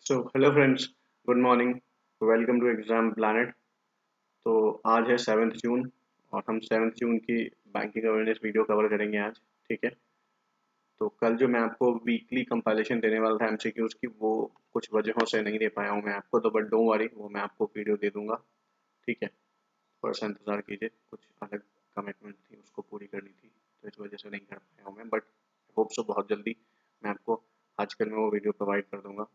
So hello friends, good morning. Welcome to Exam Planet. तो आज है 7 जून और हम 7 जून की बैंकिंग अवेयरनेस वीडियो कवर करेंगे आज। ठीक है। तो कल जो मैं आपको वीकली कंपाइलेशन देने वाला था एमसीक्यूज की, वो कुछ वजहों से नहीं दे पाया हूँ मैं आपको, तो बट डोंट वरी, वो मैं आपको वीडियो दे दूंगा। ठीक है। थोड़ा सा इंतज़ार कीजिए, कुछ अलग कमिटमेंट थी उसको पूरी करनी थी, तो इस वजह से नहीं कर पाया हूँ मैं, बट होप सो बहुत जल्दी मैं आपको आजकल में वो वीडियो प्रोवाइड कर दूंगा।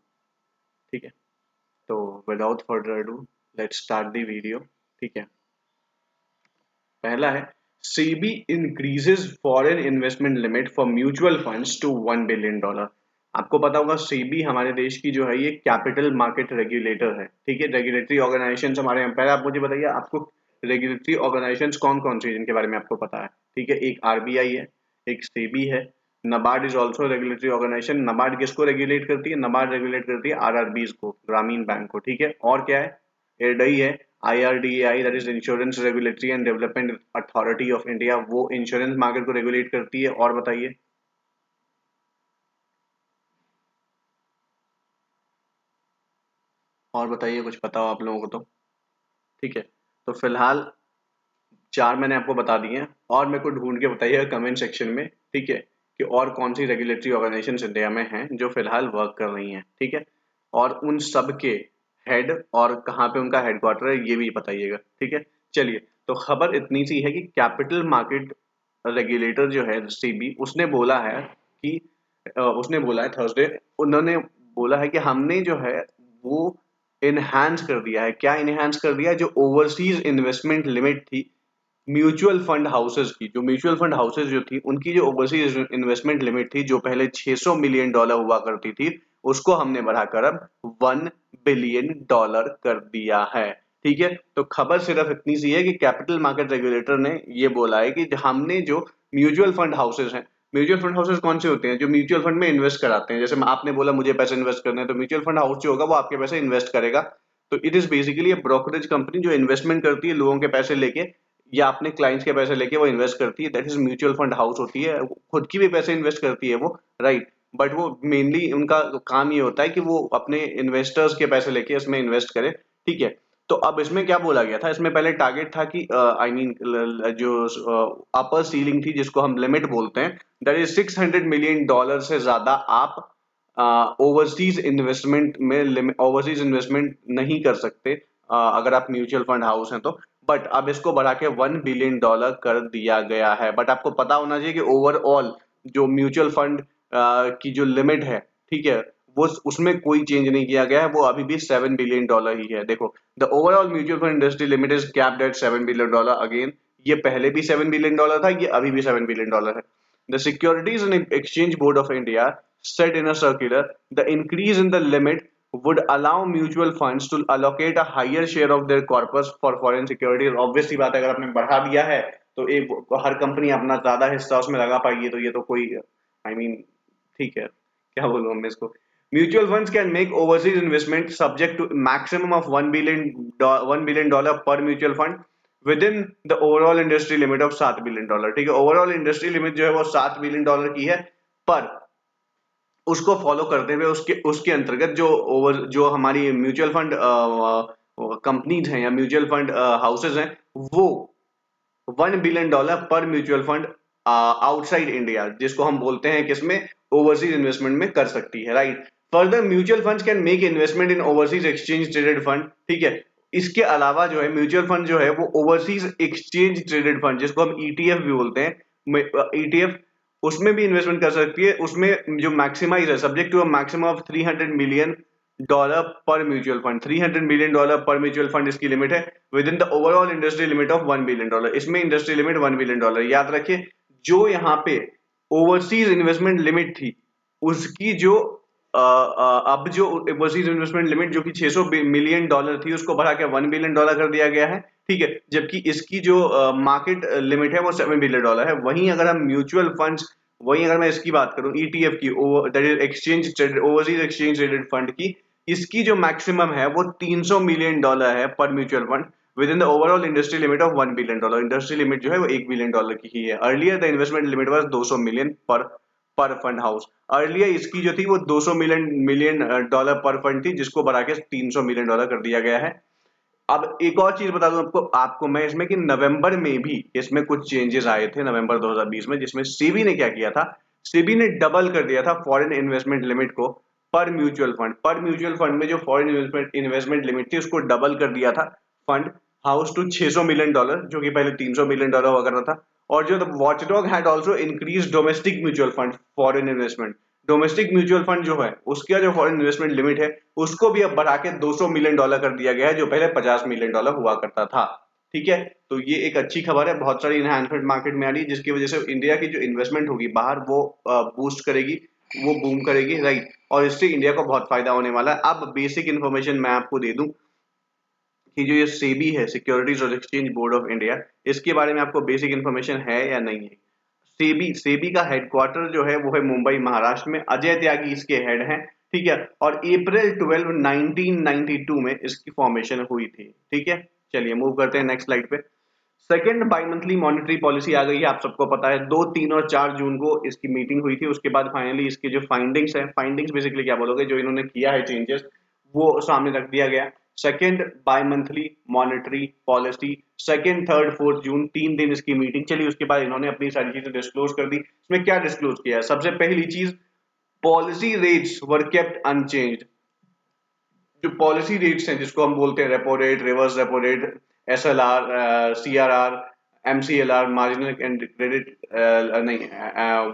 ठीक है। तो without further ado, let's start the video. ठीक है। पहला है, SEBI increases foreign investment limit for mutual funds to $1 billion. आपको पता होगा सेबी हमारे देश की जो है ये कैपिटल मार्केट रेगुलेटर है। ठीक है। रेगुलेटरी ऑर्गेनाइजेशंस हमारे यहाँ, पहले आप मुझे बताइए आपको रेगुलेटरी ऑर्गेनाइजेशंस कौन कौन सी जिनके बारे में आपको पता है। ठीक है। एक आरबीआई है, एक सेबी है, NABARD is also regulatory organization. NABARD किसको रेगुलेट करती है? नबार्ड रेगुलेट करती है आरआरबीज को, ग्रामीण बैंक को। ठीक है। और क्या है? एडई है, IRDAI, that is insurance regulatory and development authority of India, वो इंश्योरेंस मार्केट को रेगुलेट करती है। और बताइए। और बताइए, कुछ पता हो आप लोगों को तो। ठीक है। तो फिलहाल चार मैंने आपको बता दिए हैं, और मेरे को ढूंढ के बताइएगा कमेंट सेक्शन में। ठीक है। कि और कौन सी रेगुलेटरी ऑर्गेनाइजेशन इंडिया में हैं जो फिलहाल वर्क कर रही हैं। ठीक है। और उन सब के हेड और कहाँ पे उनका हेडक्वार्टर है ये भी बताइएगा। ठीक है। चलिए, तो खबर इतनी सी है कि कैपिटल मार्केट रेगुलेटर जो है सेबी, उसने बोला है कि उसने बोला है थर्सडे, उन्होंने बोला है कि हमने जो है वो इनहांस कर दिया है। क्या इनहांस कर दिया है? जो ओवरसीज इन्वेस्टमेंट लिमिट थी म्यूचुअल फंड हाउसेज की, जो म्यूचुअल फंड हाउसेज जो थी उनकी जो ओवरसीज इन्वेस्टमेंट लिमिट थी, जो पहले $600 मिलियन हुआ करती थी, उसको हमने बढ़ाकर अब $1 बिलियन कर दिया है। ठीक है। तो खबर सिर्फ इतनी सी है कि कैपिटल मार्केट रेगुलेटर ने ये बोला है कि हमने जो म्यूचुअल फंड हाउसेज हैं, म्यूचुअल फंड हाउसेज कौन से होते हैं? जो म्यूचुअल फंड में इन्वेस्ट कराते हैं। जैसे आपने बोला मुझे पैसे इन्वेस्ट करने हैं, तो म्यूचुअल फंड हाउस जो होगा वो आपके पैसे इन्वेस्ट करेगा। तो it is basically brokerage company जो इन्वेस्टमेंट करती है लोगों के पैसे लेके, या अपने क्लाइंट्स के पैसे लेके वो इन्वेस्ट करती है, that is mutual fund house होती है। खुद की भी पैसे इन्वेस्ट करती है वो, राइट। बट वो मेनली उनका काम ये होता है कि वो अपने इन्वेस्टर्स के पैसे लेके इसमें इन्वेस्ट करे। ठीक है। तो अब इसमें क्या बोला गया था? इसमें पहले टारगेट था कि आई मीन जो अपर सीलिंग थी, जिसको हम लिमिट बोलते हैं, दैट इज $600 मिलियन से ज्यादा आप ओवरसीज इन्वेस्टमेंट में ओवरसीज इन्वेस्टमेंट नहीं कर सकते अगर आप म्यूचुअल फंड हाउस हैं तो। बट अब इसको बढ़ा के $1 बिलियन कर दिया गया है। बट आपको पता होना चाहिए कि ओवरऑल जो म्यूचुअल फंड की जो लिमिट है, ठीक है, वो उसमें कोई चेंज नहीं किया गया है, वो अभी भी $7 बिलियन ही है। देखो, the overall mutual fund industry limit is capped at $7 billion. Again, ये पहले भी $7 बिलियन था, ये अभी भी $7 बिलियन है। The Securities and Exchange Board of India said in a circular, the increase in the limit would allow mutual funds to allocate a higher share of their corpus for foreign securities। Obvious सी बात है, अगर आपने बढ़ा दिया है तो एक हर कंपनी अपना ज्यादा हिस्सा उसमें लगा पाएगी, तो ये तो कोई आई मीन ठीक है, क्या बोलूं मैं इसको। Mutual funds can make overseas investment subject to maximum of $1 billion per mutual fund within the overall industry limit of $7 billion. ठीक है। ओवरऑल इंडस्ट्री लिमिट जो है वो $7 बिलियन की है, पर उसको फॉलो करते हुए उसके उसके अंतर्गत जो जो हमारी म्यूचुअल फंड कंपनीज हैं या म्यूचुअल फंड हाउसेज हैं, वो $1 billion per mutual fund outside India, जिसको हम बोलते हैं किसमें, ओवरसीज इन्वेस्टमेंट में कर सकती है, right. Further mutual funds can make investment in overseas exchange traded fund. ठीक है। इसके अलावा जो है म्यूचुअल फंड जो है वो ओवरसीज एक्सचेंज ट्रेडेड फंड, जिसको हम ईटीएफ भी बोलते हैं, ईटीएफ, उसमें भी इन्वेस्टमेंट कर सकती है। उसमें जो मैक्सिमाइज है, subject to maximum of $300 million per mutual fund. $300 million per mutual fund इसकी लिमिट है within the overall industry limit of $1 billion. इसमें इंडस्ट्री लिमिट $1 बिलियन। याद रखिए, जो यहाँ पे ओवरसीज इन्वेस्टमेंट लिमिट थी, उसकी जो अब जो ओवरसीज इन्वेस्टमेंट लिमिट जो कि $600 मिलियन थी, उसको बढ़ा के $1 बिलियन कर दिया गया है। ठीक है। जबकि इसकी जो मार्केट लिमिट है वो $7 बिलियन है। वहीं अगर हम म्यूचुअल फंड्स, वहीं अगर मैं इसकी बात करूं ईटीएफ की, that is exchange traded overseas exchange traded fund की, इसकी जो मैक्सिमम है वो $300 मिलियन है पर mutual fund within the overall industry limit of $1 billion. Industry limit जो है वो $1 बिलियन की ही है। Earlier the investment limit was 200 million पर पर फंड हाउस। अर्लियर इसकी जो थी वो 200 मिलियन डॉलर पर फंड थी, जिसको बढ़ा के 300 मिलियन डॉलर कर दिया गया है। अब एक और चीज बता दूं आपको मैं इसमें कि नवंबर में भी इसमें कुछ चेंजेस आए थे नवंबर 2020 में, जिसमें सेबी ने क्या किया था, सेबी ने डबल कर दिया था फॉरेन इन्वेस्टमेंट लिमिट को पर म्यूचुअल फंड में जो फॉरेन इन्वेस्टमेंट लिमिट थी उसको डबल कर दिया था fund house to 600 million dollar, जो कि पहले 300 मिलियन डॉलर हुआ करता था। और जो watchdog had also increase domestic mutual fund foreign investment, domestic mutual fund जो है उसका जो फॉरेन इन्वेस्टमेंट लिमिट है उसको भी अब बढ़ा के 200 मिलियन डॉलर कर दिया गया है, जो पहले 50 मिलियन डॉलर हुआ करता था। ठीक है, तो ये एक अच्छी खबर है, बहुत सारी इन्हांसमेंट मार्केट में आ रही है, जिसकी वजह से इंडिया की जो इन्वेस्टमेंट होगी बाहर वो बूस्ट करेगी, वो बूम करेगी, राइट। और इससे इंडिया को बहुत फायदा होने वाला है। अब बेसिक इन्फॉर्मेशन मैं आपको दे दूं कि जो ये सेबी है, सिक्योरिटीज और एक्सचेंज बोर्ड ऑफ इंडिया, इसके बारे में आपको बेसिक इन्फॉर्मेशन है या नहीं है। सेबी सेबी का हेडक्वार्टर जो है वो है मुंबई महाराष्ट्र में, अजय त्यागी इसके हेड हैं। ठीक है, और अप्रैल 12 1992 में इसकी फॉर्मेशन हुई थी। ठीक है, चलिए मूव करते हैं नेक्स्ट स्लाइड पे। Second bi monthly monetary policy आ गई है, आप सबको पता है 2, 3 और 4 जून को इसकी मीटिंग हुई थी। उसके बाद फाइनली इसके जो फाइंडिंग्स है, फाइंडिंग्स बेसिकली क्या बोलोगे, जो इन्होंने किया है चेंजेस, वो सामने रख दिया गया। Second bi monthly monetary policy, second, third, fourth June, 3 दिन इसकी मीटिंग चली। उसके बाद इन्होंने अपनी सारी चीजें डिस्क्लोज कर दी। इसमें क्या डिस्क्लोज किया है, सबसे पहली चीज, पॉलिसी रेट्स वर केप्ट अनचेंज्ड। जो पॉलिसी रेट्स हैं जिसको हम बोलते हैं repo rate, reverse repo rate, SLR, CRR, MCLR, marginal and credit, नहीं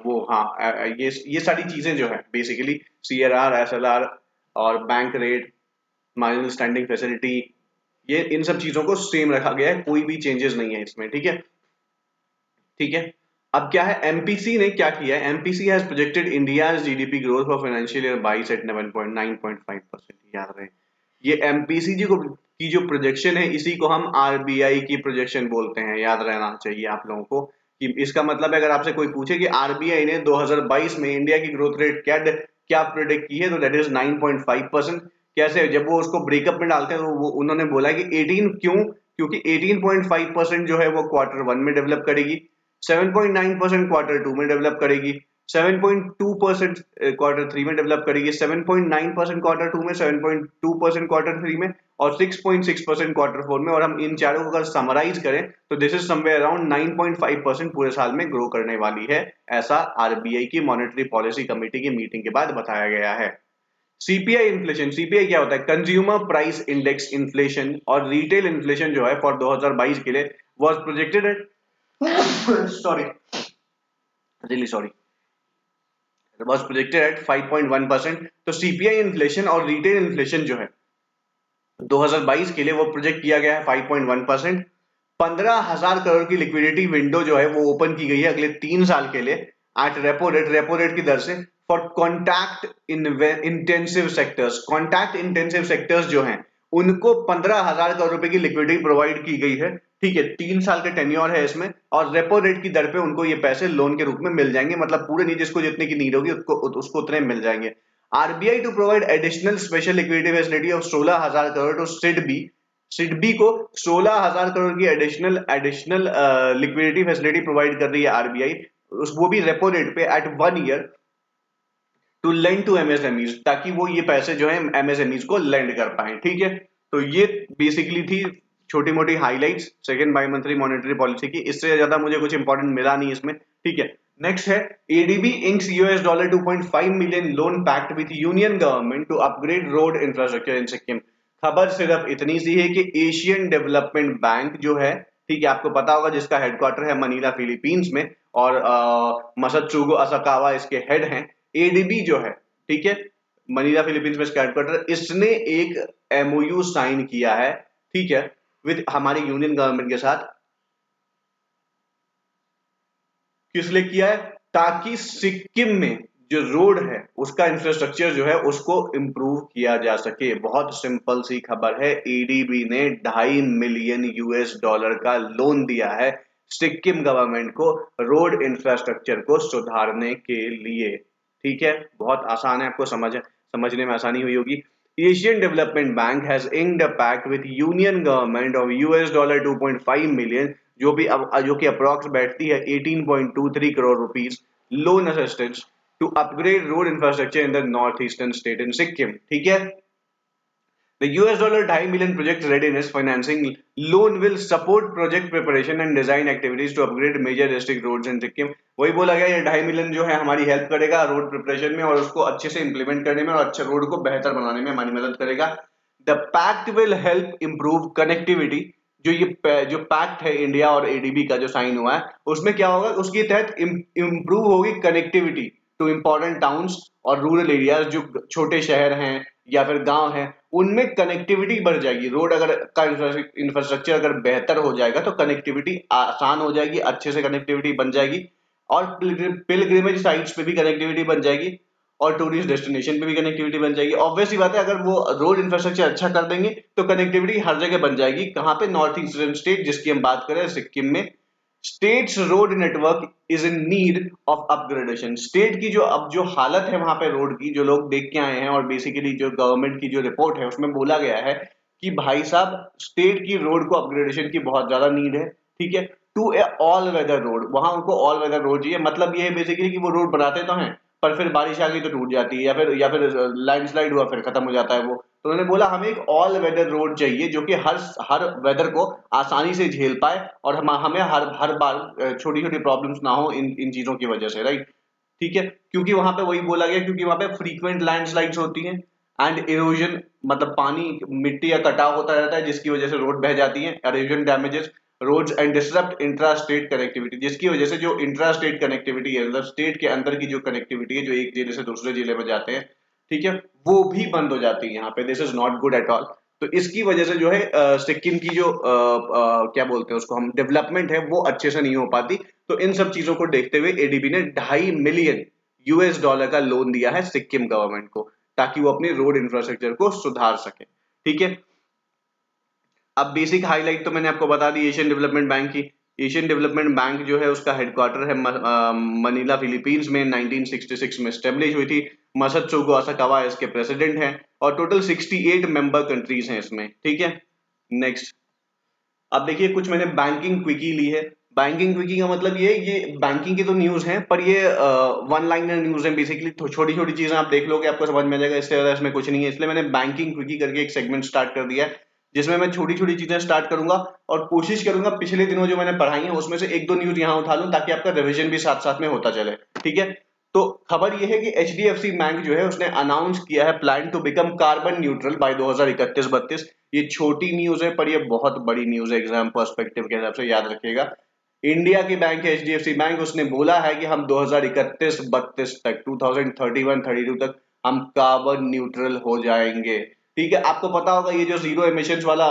वो हाँ, ये सारी चीजें जो है बेसिकली सीआरआर, एसएलआर और bank rate, marginal standing facility, ये इन सब चीजों को सेम रखा गया है, कोई भी चेंजेस नहीं है इसमें। ठीक है, ठीक है। अब क्या है, एमपीसी ने क्या किया है, MPC has projected India's GDP growth for financial year 22 at 9.5%। याद रहे, ये एमपीसी जी को की जो प्रोजेक्शन है इसी को हम आरबीआई की प्रोजेक्शन बोलते हैं, याद रहना चाहिए आप लोगों को। कि इसका मतलब है, अगर आपसे कोई पूछे कि आरबीआई ने 2022 में इंडिया की ग्रोथ रेट क्या प्रोडिक्ट की है, तो दैट इज 9.5%। कैसे, जब वो उसको ब्रेकअप में डालते हैं तो वो उन्होंने बोला कि 18 क्यों, क्योंकि 18.5% जो है वो क्वार्टर 1 में डेवलप करेगी, 7.9% क्वार्टर 2 में डेवलप करेगी, 7.2% क्वार्टर 3 में डेवलप करेगी, 7.9% क्वार्टर 2 में, 7.2% क्वार्टर 3 में और 6.6% क्वार्टर 4 में। और हम इन चारों को अगर समराइज करें तो दिस इज समवेयर अराउंड 9.5% पूरे साल में ग्रो करने वाली है, ऐसा आरबीआई की मॉनेटरी पॉलिसी कमेटी की मीटिंग के बाद बताया गया है। सीपीआई इन्फ्लेशन, सीपीआई क्या होता है, कंज्यूमर प्राइस इंडेक्स इन्फ्लेशन, और रिटेल इन्फ्लेशन जो है फॉर 2022 के लिए was projected at sorry really sorry was projected at 5.1%। तो सीपीआई इन्फ्लेशन और रिटेल इन्फ्लेशन जो है 2022 के लिए वो प्रोजेक्ट किया गया है 5.1%। 15,000 करोड़ की लिक्विडिटी विंडो जो है वो ओपन की गई है अगले 3 साल के लिए एट रेपो रेट की दर से for contact intensive sectors. Contact intensive sectors जो हैं उनको 15,000 करोड़ रुपए की लिक्विडिटी प्रोवाइड की गई है। ठीक है, 3 साल का टेन्योर है इसमें, और रेपो रेट की दर पे उनको ये पैसे लोन के रूप में मिल जाएंगे, मतलब पूरे नहीं, जिसको जितने की नीड होगी उसको उतने मिल जाएंगे। RBI to provide additional special liquidity facility of 16,000 crore to SIDBI को 16,000 करोड़ की एडिशनल लिक्विडिटी फैसिलिटी प्रोवाइड कर रही है आरबीआई, वो भी रेपो रेट पे at 1 year to lend to MSMEs, ताकि वो ये पैसे जो है एमएसएमईज को लेंड कर पाए। ठीक है, तो ये बेसिकली थी छोटी मोटी highlights second by monthly monetary policy की, इससे ज्यादा मुझे कुछ इंपॉर्टेंट मिला नहीं इसमें। ठीक है, नेक्स्ट है ADB inks $2.5 million loan pact with union government to upgrade road infrastructure in Sikkim. खबर सिर्फ इतनी सी है कि एशियन डेवलपमेंट बैंक जो है, ठीक है, आपको पता होगा, जिसका हेडक्वार्टर है मनीला फिलीपींस में, और मसत्सुगो असाकावा इसके हेड हैं। एडीबी जो है, ठीक है, मनीला फिलीपींस में इसका हेडक्वार्टर, इसने एक एमओयू साइन किया है, ठीक है, विद हमारी यूनियन गवर्नमेंट के साथ। किस लिए किया है, ताकि सिक्किम में जो रोड है उसका इंफ्रास्ट्रक्चर जो है उसको इंप्रूव किया जा सके। बहुत सिंपल सी खबर है, एडीबी ने $2.5 मिलियन का लोन दिया है सिक्किम गवर्नमेंट को रोड इंफ्रास्ट्रक्चर को सुधारने के लिए। ठीक है, बहुत आसान है, आपको समझने में आसानी हुई होगी। Asian development bank has inked a pact with union government of $2.5 million, जो कि अप्रॉक्स बैठती है 18.23 crore rupees loan assistance to upgrade road infrastructure in the north eastern state in Sikkim, ठीक है। The US dollar 2.5 million project readiness financing loan will support project preparation and design activities to upgrade major district roads in Sikkim। वही बोला गया ये 2.5 million जो है हमारी help करेगा रोड प्रिपरेशन में और उसको अच्छे से इंप्लीमेंट करने में और अच्छे रोड को बेहतर बनाने में हमारी मदद करेगा। The pact will help improve connectivity. जो पैक्ट है इंडिया और एडीबी का जो साइन हुआ है उसमें क्या होगा, उसके तहत इंप्रूव होगी कनेक्टिविटी टू इंपॉर्टेंट टाउन्स और रूरल एरियाज, जो छोटे शहर हैं या फिर गांव हैं उनमें कनेक्टिविटी बढ़ जाएगी। रोड अगर का इंफ्रास्ट्रक्चर अगर बेहतर हो जाएगा तो कनेक्टिविटी आसान हो जाएगी, अच्छे से कनेक्टिविटी बन जाएगी और पिलग्रिमेज साइट्स पे भी कनेक्टिविटी बन जाएगी और टूरिस्ट डेस्टिनेशन पे भी कनेक्टिविटी बन जाएगी। ऑब्वियस सी बात है, अगर वो रोड इंफ्रास्ट्रक्चर अच्छा कर देंगे तो कनेक्टिविटी हर जगह बन जाएगी। कहाँ पे? नॉर्थ ईस्टर्न स्टेट, जिसकी हम बात करें सिक्किम में। States road network is in need of upgradation. State की जो हालत है वहां पे रोड की, जो लोग देख के आए हैं और बेसिकली जो गवर्नमेंट की जो रिपोर्ट है उसमें बोला गया है कि भाई साहब स्टेट की रोड को अपग्रेडेशन की बहुत ज्यादा नीड है, ठीक है। To a all weather road, वहां उनको ऑल वेदर रोड चाहिए। मतलब ये है बेसिकली कि वो रोड बनाते तो हैं पर फिर बारिश आ गई तो टूट जाती है या फिर लैंडस्लाइड हुआ फिर खत्म हो जाता है वो। तो उन्होंने बोला हमें एक ऑल वेदर रोड चाहिए जो कि हर वेदर को आसानी से झेल पाए और हमें हर हर बार छोटी छोटी प्रॉब्लम्स ना हो इन इन चीजों की वजह से, राइट। ठीक है, क्योंकि वहां पे वही बोला गया, क्योंकि वहां पे फ्रीक्वेंट लैंडस्लाइड्स होती हैं एंड इरोजन, मतलब पानी मिट्टी का कटाव होता रहता है जिसकी वजह से रोड बह जाती है। Erosion damages roads and disrupt intra state connectivity, जिसकी वजह से जो इंट्रा स्टेट कनेक्टिविटी है, मतलब स्टेट के अंदर की जो कनेक्टिविटी है, जो एक जिले से दूसरे जिले में जाते हैं, ठीक है, वो भी बंद हो जाती है यहाँ पे। This is not good at all. तो इसकी वजह से जो है सिक्किम की जो क्या बोलते हैं उसको हम, डेवलपमेंट है वो अच्छे से नहीं हो पाती। तो इन सब चीजों को देखते हुए एडीबी ने 2.5 मिलियन यूएस डॉलर का लोन दिया है सिक्किम गवर्नमेंट को ताकि वो अपनी रोड इंफ्रास्ट्रक्चर को सुधार सके, ठीक है। अब बेसिक हाईलाइट तो मैंने आपको बता दी एशियन डेवलपमेंट बैंक की। एशियन डेवलपमेंट बैंक जो है उसका हेडक्वार्टर है मनीला फिलीपींस में, 1966 में स्टेब्लिश हुई थी। मसत्सुगो असाकावा इसके प्रेसिडेंट हैं और टोटल 68 मेंबर कंट्रीज हैं इसमें, ठीक है। नेक्स्ट, अब देखिए कुछ मैंने बैंकिंग क्विकी ली है। बैंकिंग क्विकी का मतलब ये बैंकिंग की तो न्यूज है पर ये वन लाइनर न्यूज है बेसिकली। छोटी छोटी चीजें आप देख लोगे आपको समझ में आ जाएगा, इससे ज्यादा इसमें कुछ नहीं है। इसलिए मैंने बैंकिंग क्विकी करके एक सेगमेंट स्टार्ट कर दिया है जिसमें मैं छोटी छोटी चीजें स्टार्ट करूंगा और कोशिश करूंगा पिछले दिनों जो मैंने पढ़ाई है उसमें से एक दो न्यूज यहाँ उठा लूं ताकि आपका रिविजन भी साथ साथ में होता चले, ठीक है। तो खबर यह है कि एचडीएफसी बैंक जो है उसने अनाउंस किया है plan to become carbon neutral by 2031-32। ये छोटी न्यूज है पर ये बहुत बड़ी न्यूज है, एग्जाम पर्सपेक्टिव के हिसाब से याद रखिएगा। इंडिया की बैंक है एचडीएफसी बैंक, उसने बोला है कि हम 2031-32 तक, 2031-32 तक हम कार्बन न्यूट्रल हो जाएंगे, ठीक है। आपको पता होगा ये जो जीरो एमिशंस वाला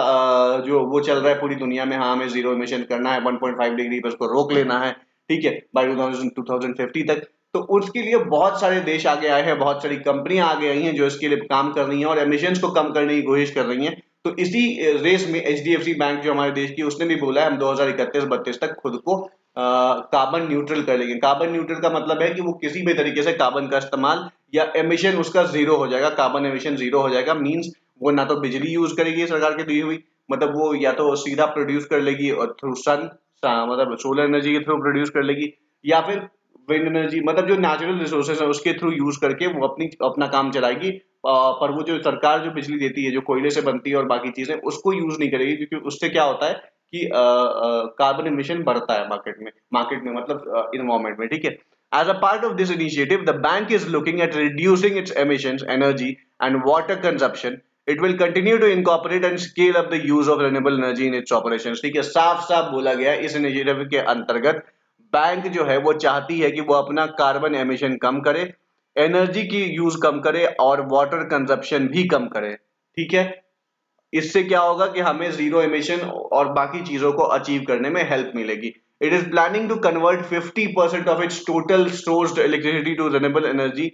जो वो चल रहा है पूरी दुनिया में, हाँ हमें जीरो एमिशन करना है 1.5 डिग्री पर उसको रोक लेना है, ठीक है, बाय 2050 तक। तो उसके लिए बहुत सारे देश आगे आए हैं, बहुत सारी कंपनियां आगे आई हैं जो इसके लिए काम कर रही हैं और एमिशंस को कम करने की कोशिश कर रही हैं। तो इसी रेस में एचडीएफसी बैंक जो हमारे देश की, उसने भी बोला है हम 2031-32 तक खुद को कार्बन न्यूट्रल कर लेंगे। कार्बन न्यूट्रल का मतलब है कि वो किसी भी तरीके से कार्बन का इस्तेमाल या एमिशन उसका जीरो हो जाएगा, कार्बन एमिशन जीरो हो जाएगा। मींस वो ना तो बिजली यूज करेगी सरकार की दी हुई, मतलब वो या तो सीधा प्रोड्यूस कर लेगी और थ्रू सन, मतलब सोलर एनर्जी के थ्रू प्रोड्यूस कर लेगी, या फिर विंड एनर्जी, मतलब जो नेचुरल रिसोर्सेज है उसके थ्रू यूज करके वो अपना काम चलाएगी। पर वो जो सरकार जो बिजली देती है जो कोयले से बनती है और बाकी चीजें, उसको यूज नहीं करेगी क्योंकि उससे क्या होता है कि कार्बन एमिशन बढ़ता है मार्केट में मतलब इन्वायरमेंट में, ठीक है। As a part of this initiative, the bank is looking at reducing its emissions, energy, and water consumption. It will continue to incorporate and scale up the use of renewable energy in its operations. ठीक है, साफ साफ बोला गया है इस initiative के अंतर्गत बैंक जो है वो चाहती है कि वो अपना कार्बन एमिशन कम करे, एनर्जी की यूज कम करे और वाटर कंजप्शन भी कम करे, ठीक है। इससे क्या होगा कि हमें जीरो एमिशन और बाकी चीजों को अचीव करने में हेल्प मिलेगी। It is planning to convert 50% of its total stored electricity to renewable energy,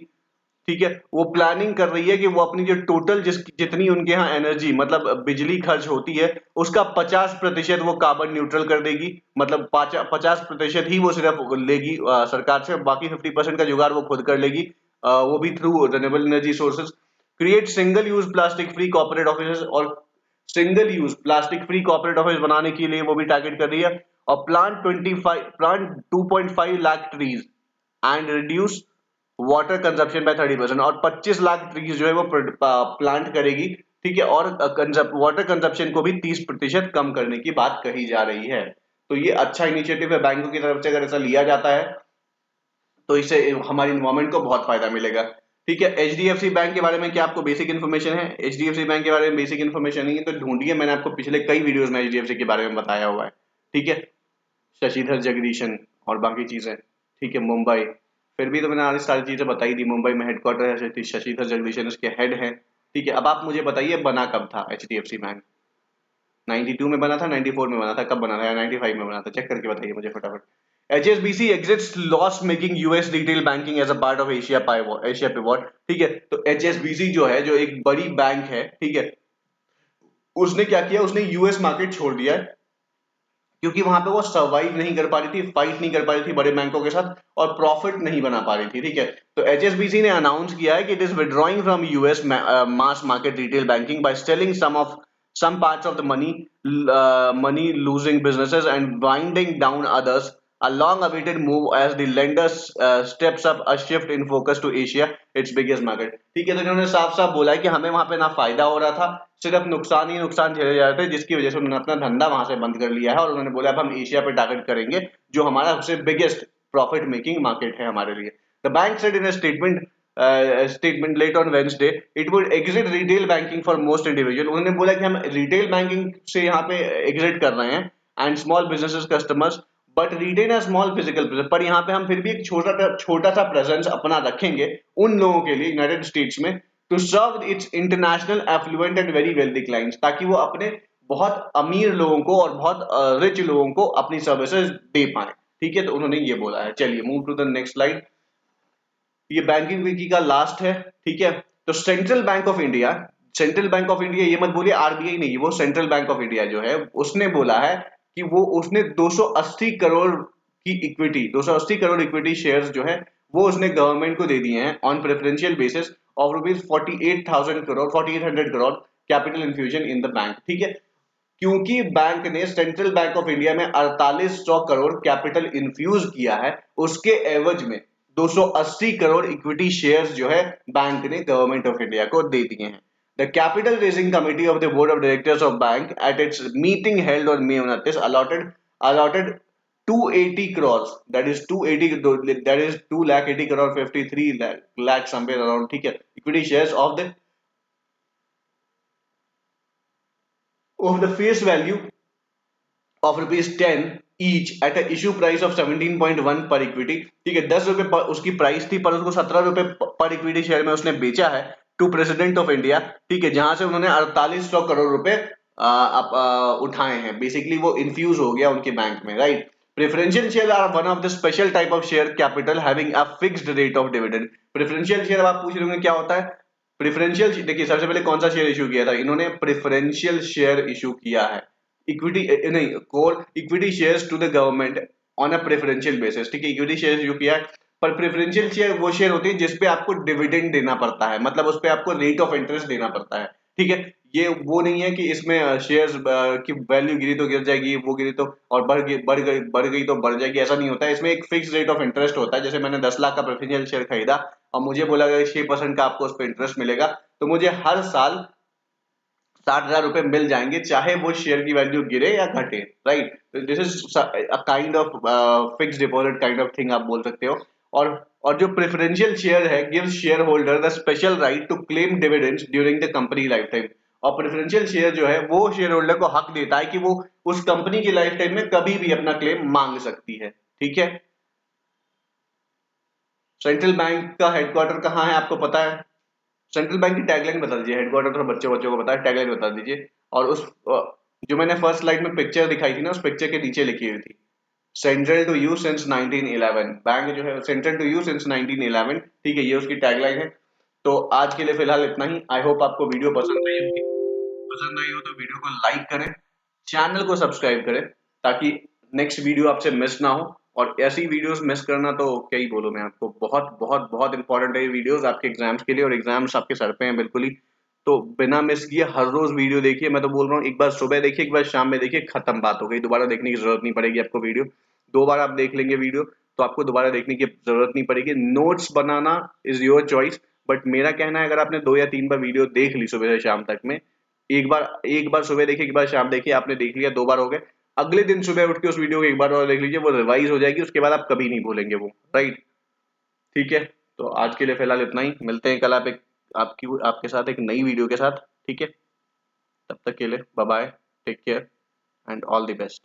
ठीक है। वो प्लानिंग कर रही है कि वो अपनी जो टोटल जितनी उनके यहाँ एनर्जी मतलब बिजली खर्च होती है उसका 50% वो कार्बन न्यूट्रल कर देगी। मतलब 50% ही वो सिर्फ लेगी सरकार से, बाकी 50% का जुगाड़ वो खुद कर लेगी, वो भी through renewable energy sources. Create single use plastic free corporate office, और single use plastic free corporate office बनाने के लिए वो भी टारगेट कर रही है। और plant 2.5 lakh trees and reduce water consumption by 30% और 25 लाख ट्रीज जो है वो प्लांट करेगी, ठीक है, और वाटर कंजप्शन को भी 30% कम करने की बात कही जा रही है। तो ये अच्छा इनिशिएटिव है बैंकों की तरफ से, अगर ऐसा लिया जाता है तो इससे हमारी इन्वायरमेंट को बहुत फायदा मिलेगा। ठीक है, एचडीएफसी बैंक के बारे में क्या आपको बेसिक इन्फॉर्मेशन है? एचडीएफसी बैंक के बारे में बेसिक इन्फॉर्मेशन नहीं है तो ढूंढिए, मैंने आपको पिछले कई वीडियोस में एचडीएफसी के बारे में बताया हुआ है। ठीक है, शशिधर जगदीशन और बाकी चीजें, ठीक है, मुंबई, फिर भी तो मैंने आज सारी चीजें बताई दी। मुंबई में हेडक्वार्टर है, शशिधर जगदीशन इसके हेड है। ठीक है, अब आप मुझे बताइए बना कब था एचडीएफसी बैंक? 92 में बना था, 94 में बना था, कब बना था, या 95 में बना था? चेक करके बताइए मुझे फटाफट। HSBC exits loss making US retail banking as a part of Asia Pivot। ठीक है, तो HSBC जो है, जो एक बड़ी बैंक है, ठीक है, उसने क्या किया, उसने यूएस मार्केट छोड़ दिया है क्योंकि वहां पे वो सर्वाइव नहीं कर पा रही थी, फाइट नहीं कर पा रही थी बड़े बैंकों के साथ और प्रॉफिट नहीं बना पा रही थी। ठीक है, तो एचएसबीसी ने अनाउंस किया है कि it is withdrawing from US mass market retail banking by selling some parts of the money losing businesses and winding down others, a long awaited move as the lender steps up a shift in focus to Asia, its biggest market। ठीक है, तो इन्होंने साफ साफ बोला है कि हमें वहां पे ना फायदा हो रहा था, सिर्फ नुकसान ही नुकसान झेले जा रहे थे, जिसकी वजह से उन्होंने अपना धंधा वहां से बंद कर लिया है और उन्होंने बोला अब हम एशिया पे टारगेट करेंगे, जो हमारा सबसे बिगेस्ट प्रॉफिट मेकिंग मार्केट है हमारे लिए। The bank said in statement late on Wednesday it would exit retail banking for most individual। उन्होंने बोला कि हम रिटेल बैंकिंग से यहाँ पे एग्जिट कर रहे हैं and small businesses customers but retain a small physical presence, पर यहाँ पे हम फिर भी एक छोटा सा प्रेजेंस अपना रखेंगे उन लोगों के लिए यूनाइटेड स्टेट्स में, to serve its international affluent and very wealthy clients, ताकि वो अपने बहुत अमीर लोगों को और बहुत रिच लोगों को अपनी सर्विसेज दे पाए। ठीक है, तो उन्होंने ये बोला है। चलिए move to the next slide. ये बैंकिंग विकी का लास्ट है। ठीक है, तो सेंट्रल बैंक ऑफ इंडिया, ये मत बोलिए आरबीआई नहीं, वो सेंट्रल बैंक ऑफ इंडिया जो है उसने बोला है कि वो उसने 280 करोड़ की इक्विटी, 280 करोड़ इक्विटी शेयर्स जो है वो उसने गवर्नमेंट को दे दिए हैं on preferential basis of rupees 4800 crore capital infusion in the bank. ठीक है, क्योंकि बैंक ने, सेंट्रल बैंक ऑफ इंडिया में 4800 करोड़ कैपिटल इन्फ्यूज किया है, उसके एवज में 280 करोड़ इक्विटी शेयर्स जो है बैंक ने गवर्नमेंट ऑफ इंडिया को दे दिए हैं। The capital raising committee of the board of directors of bank at its meeting held on May 29 allotted 280 crores, that is 2 lakh 80 crore 53 lakh somewhere around, ठीक है, equity shares of the face value of rupees 10 each at a issue price of 17.1 पर equity. ठीक है, 10 रुपए उसकी price थी, पर उसको 17 रुपए पर इक्विटी शेयर में उसने बेचा है टू प्रेसिडेंट ऑफ इंडिया। ठीक है, जहां से उन्होंने 4800 करोड़ रुपए उठाए हैं, बेसिकली वो इन्फ्यूज हो गया उनके बैंक में, right. Preferential share are one of the special type of share capital having a fixed rate of dividend. Preferential share, आप पूछ रहे होंगे क्या होता है प्रेफरेंशियल, देखिए सबसे पहले कौन सा शेयर इशू किया था इन्होंने, प्रेफरेंशियल शेयर इशू किया है, इक्विटी नहीं, call equity shares to the government on a preferential basis. ठीक है, इक्विटी शेयर इशू किया है, पर प्रेफरेंशियल शेयर वो शेयर होती है जिसपे आपको डिविडेंड देना पड़ता है, मतलब उस पे आपको रेट ऑफ इंटरेस्ट देना पड़ता है। ठीक है, ये वो नहीं है कि इसमें शेयर्स की वैल्यू गिरी तो गिर जाएगी, वो गिरी तो और बढ़ गई तो बढ़ जाएगी, ऐसा नहीं होता है। इसमें एक फिक्स रेट ऑफ इंटरेस्ट होता है। जैसे मैंने 10 लाख का प्रेफरेंशियल शेयर खरीदा और मुझे बोला गया 6% का आपको उस पर इंटरेस्ट मिलेगा, तो मुझे हर साल 60,000 रुपए मिल जाएंगे, चाहे वो शेयर की वैल्यू गिरे या घटे, राइट। तो this is a kind of fix deposit kind of thing आप बोल सकते हो। और जो प्रेफरेंशियल शेयर है gives shareholder the special right to claim dividends during the company lifetime. और प्रेफरेंशियल शेयर जो है वो शेयर होल्डर को हक देता है कि वो उस कंपनी की लाइफ टाइम में कभी भी अपना क्लेम मांग सकती है। ठीक है, सेंट्रल बैंक का हेडक्वार्टर कहाँ है आपको पता है? सेंट्रल बैंक की टैगलाइन बता दीजिए, हेडक्वार्टर तो बच्चों बच्चों को पता है, टैगलाइन बता दीजिए। और उस जो मैंने फर्स्ट स्लाइड में पिक्चर दिखाई थी ना, उस पिक्चर के नीचे लिखी हुई थी central to you since 1911। Bank जो है सेंट्रल टू यू सिंस 1911। ठीक है, ये उसकी टैगलाइन है। तो आज के लिए फिलहाल इतना ही। आई होप आपको वीडियो पसंद आई होगी, पसंद आई हो तो वीडियो को लाइक करें, चैनल को सब्सक्राइब करें, ताकि नेक्स्ट वीडियो आपसे मिस ना हो। और ऐसी वीडियोस मिस करना तो क्या ही बोलूं मैं आपको, बहुत बहुत बहुत इंपॉर्टेंट है ये वीडियोस आपके एग्जाम्स के लिए, और एग्जाम्स आपके सर पे हैं बिल्कुल ही। तो बिना मिस किए हर रोज वीडियो देखिए, मैं तो बोल रहा हूँ, एक बार सुबह देखिए, एक बार शाम में देखिए, खत्म बात हो गई, दोबारा देखने की जरूरत नहीं पड़ेगी आपको वीडियो। 2 बार आप देख लेंगे वीडियो तो आपको दोबारा देखने की जरूरत नहीं पड़ेगी। Notes banana is your choice, but मेरा कहना है अगर आपने 2 या 3 बार वीडियो देख ली सुबह से शाम तक में, एक बार सुबह देखिए, एक बार शाम देखिए, आपने देख लिया, 2 बार हो गए, अगले दिन सुबह उठ के उस वीडियो को एक बार और देख लीजिए, वो रिवाइज हो जाएगी, उसके बाद आप कभी नहीं भूलेंगे वो, राइट। ठीक है, तो आज के लिए फिलहाल इतना ही, मिलते हैं कल आपके साथ एक नई वीडियो के साथ। ठीक है, तब तक के लिए bye bye, take care and all the best.